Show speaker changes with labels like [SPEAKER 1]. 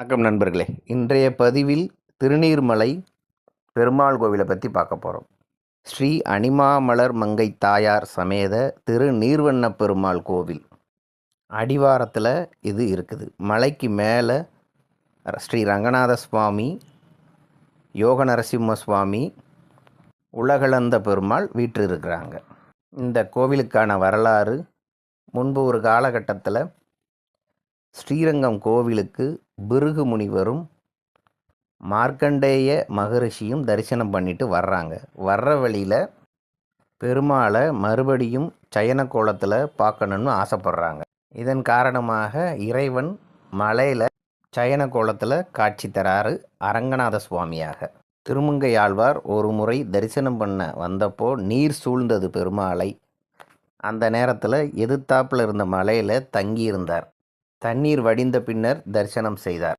[SPEAKER 1] வணக்கம் நண்பர்களே. இன்றைய பதிவில் திருநீர்மலை பெருமாள் கோவிலை பற்றி பார்க்க போகிறோம். ஸ்ரீ அணிமாமலர் மங்கை தாயார் சமேத திரு நீர்வண்ண பெருமாள் கோவில் அடிவாரத்தில் இது இருக்குது. மலைக்கு மேலே ஸ்ரீ ரங்கநாத சுவாமி, யோக நரசிம்ம சுவாமி, உலகளந்த பெருமாள் வீற்றிருக்கிறாங்க. இந்த கோவிலுக்கான வரலாறு, முன்பு ஒரு காலகட்டத்தில் ஸ்ரீரங்கம் கோவிலுக்கு பிருகு முனிவரும் மார்க்கண்டேய மகரிஷியும் தரிசனம் பண்ணிட்டு வர்றாங்க. வர்ற வழியில் பெருமாளை மறுபடியும் சயன கோலத்தில் பார்க்கணுன்னு ஆசைப்படுறாங்க. இதன் காரணமாக இறைவன் மலையில் சயன கோலத்தில் காட்சி தராரு அரங்கநாத சுவாமியாக. திருமங்கை ஆழ்வார் ஒரு முறை தரிசனம் பண்ண வந்தப்போ நீர் சூழ்ந்தது பெருமாளை. அந்த நேரத்தில் எதிர்த்தாப்பில் இருந்த மலையில் தங்கியிருந்தார். தண்ணீர் வடிந்த பின்னர் தரிசனம் செய்தார்.